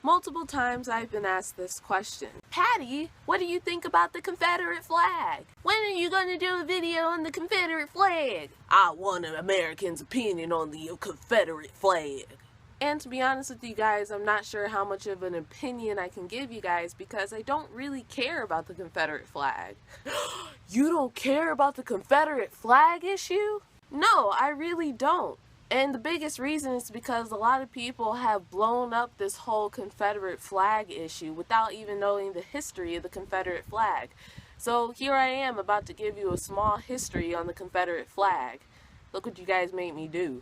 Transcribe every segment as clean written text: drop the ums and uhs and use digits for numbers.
Multiple times I've been asked this question. Patty, what do you think about the Confederate flag? When are you going to do a video on the Confederate flag? I want an American's opinion on the Confederate flag. And to be honest with you guys, I'm not sure how much of an opinion I can give you guys because I don't really care about the Confederate flag. You don't care about the Confederate flag issue? No, I really don't. And the biggest reason is because a lot of people have blown up this whole Confederate flag issue without even knowing the history of the Confederate flag. So here I am about to give you a small history on the Confederate flag. Look what you guys made me do.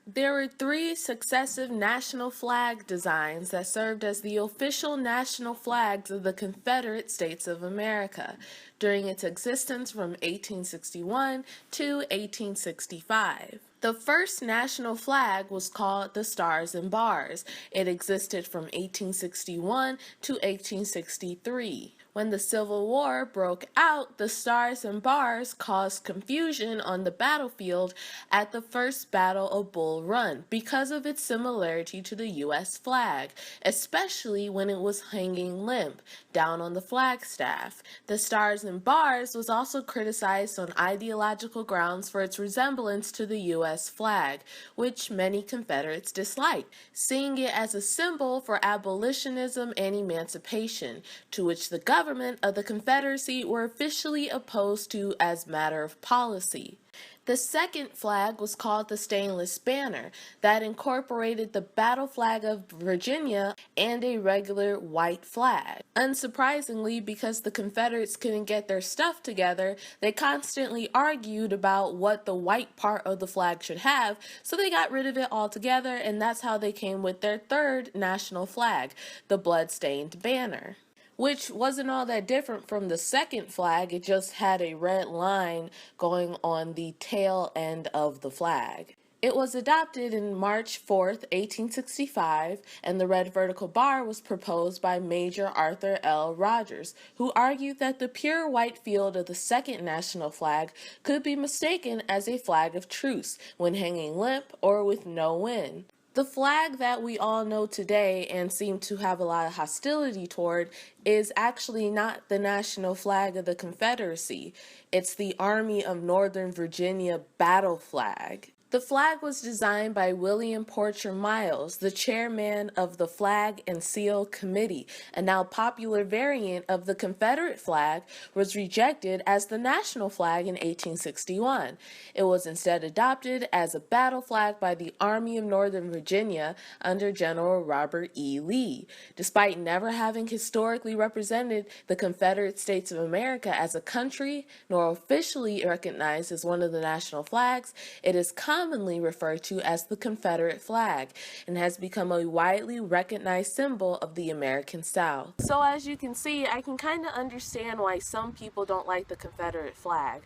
There were 3 successive national flag designs that served as the official national flags of the Confederate States of America during its existence from 1861 to 1865. The first national flag was called the Stars and Bars. It existed from 1861 to 1863. When the Civil War broke out, the Stars and Bars caused confusion on the battlefield at the First Battle of Bull Run because of its similarity to the U.S. flag, especially when it was hanging limp down on the flagstaff. The Stars and Bars was also criticized on ideological grounds for its resemblance to the U.S. flag, which many Confederates disliked, seeing it as a symbol for abolitionism and emancipation, to which the government of the Confederacy were officially opposed to as matter of policy. The second flag was called the Stainless Banner, that incorporated the battle flag of Virginia and a regular white flag. Unsurprisingly, because the Confederates couldn't get their stuff together, they constantly argued about what the white part of the flag should have, so they got rid of it altogether, and that's how they came with their third national flag, the Blood-Stained Banner, which wasn't all that different from the second flag. It just had a red line going on the tail end of the flag. It was adopted in March 4th, 1865, and the red vertical bar was proposed by Major Arthur L. Rogers, who argued that the pure white field of the second national flag could be mistaken as a flag of truce when hanging limp or with no wind. The flag that we all know today and seem to have a lot of hostility toward is actually not the national flag of the Confederacy. It's the Army of Northern Virginia battle flag. The flag was designed by William Porcher Miles, the chairman of the Flag and Seal Committee. A now popular variant of the Confederate flag was rejected as the national flag in 1861. It was instead adopted as a battle flag by the Army of Northern Virginia under General Robert E. Lee. Despite never having historically represented the Confederate States of America as a country, nor officially recognized as one of the national flags, it is commonly referred to as the Confederate flag and has become a widely recognized symbol of the American South. So as you can see, I can kind of understand why some people don't like the Confederate flag.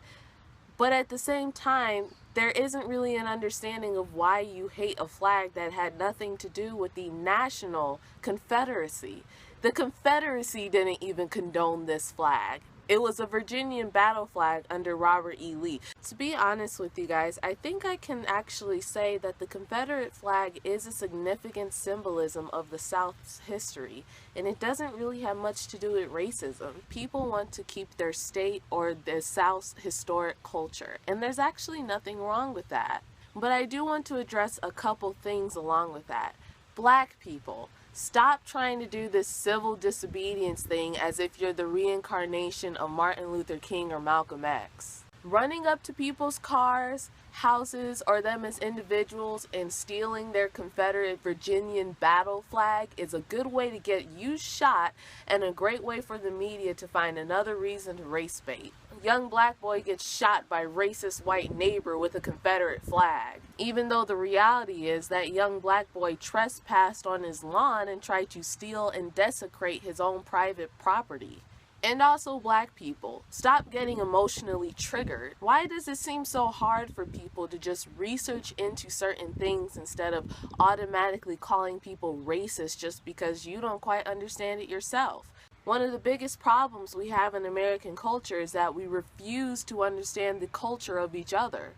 But at the same time, there isn't really an understanding of why you hate a flag that had nothing to do with the national Confederacy. The Confederacy didn't even condone this flag. It was a Virginian battle flag under Robert E. Lee. To be honest with you guys, I think I can actually say that the Confederate flag is a significant symbolism of the South's history, and it doesn't really have much to do with racism. People want to keep their state or the South's historic culture, and there's actually nothing wrong with that. But I do want to address a couple things along with that. Black people, stop trying to do this civil disobedience thing as if you're the reincarnation of Martin Luther King or Malcolm X. Running up to people's cars, houses, or them as individuals and stealing their Confederate Virginian battle flag is a good way to get you shot and a great way for the media to find another reason to race bait. A young black boy gets shot by racist white neighbor with a Confederate flag, even though the reality is that young black boy trespassed on his lawn and tried to steal and desecrate his own private property. And also black people, stop getting emotionally triggered. Why does it seem so hard for people to just research into certain things instead of automatically calling people racist just because you don't quite understand it yourself? One of the biggest problems we have in American culture is that we refuse to understand the culture of each other,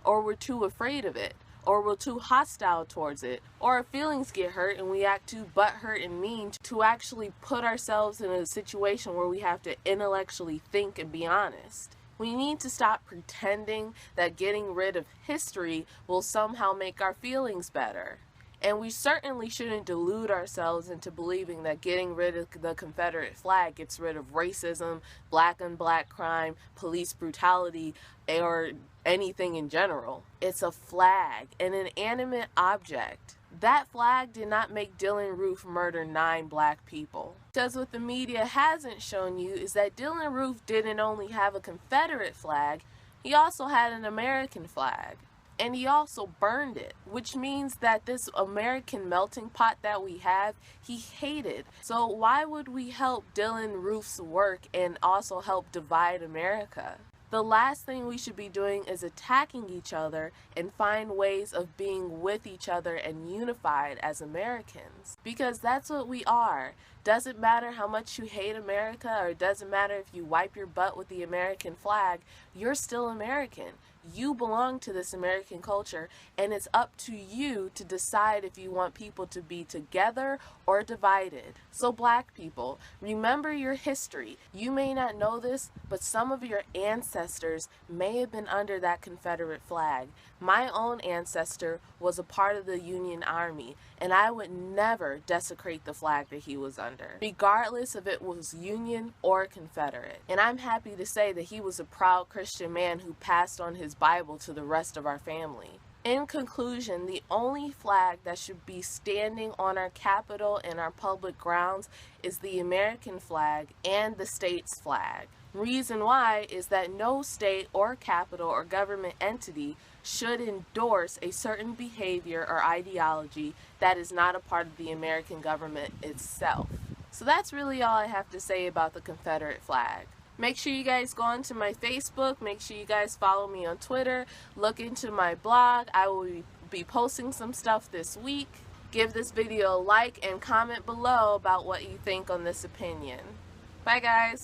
or we're too afraid of it, or we're too hostile towards it, or our feelings get hurt and we act too butthurt and mean to actually put ourselves in a situation where we have to intellectually think and be honest. We need to stop pretending that getting rid of history will somehow make our feelings better. And we certainly shouldn't delude ourselves into believing that getting rid of the Confederate flag gets rid of racism, black on black crime, police brutality, or anything in general. It's a flag, an inanimate object. That flag did not make Dylann Roof murder 9 black people. Because what the media hasn't shown you is that Dylann Roof didn't only have a Confederate flag, he also had an American flag. And he also burned it, which means that this American melting pot that we have, he hated. So why would we help Dylann Roof's work and also help divide America? The last thing we should be doing is attacking each other and find ways of being with each other and unified as Americans. Because that's what we are. Doesn't matter how much you hate America, or it doesn't matter if you wipe your butt with the American flag, you're still American. You belong to this American culture, and it's up to you to decide if you want people to be together or divided. So black people, remember your history. You may not know this, but some of your ancestors may have been under that Confederate flag. My own ancestor was a part of the Union Army, and I would never desecrate the flag that he was under, regardless if it was Union or Confederate. And I'm happy to say that he was a proud Christian man who passed on his Bible to the rest of our family. In conclusion, the only flag that should be standing on our Capitol and our public grounds is the American flag and the state's flag. Reason why is that no state or capital or government entity should endorse a certain behavior or ideology that is not a part of the American government itself. So that's really all I have to say about the Confederate flag. Make sure you guys go onto my Facebook, make sure you guys follow me on Twitter, look into my blog. I will be posting some stuff this week. Give this video a like and comment below about what you think on this opinion. Bye guys!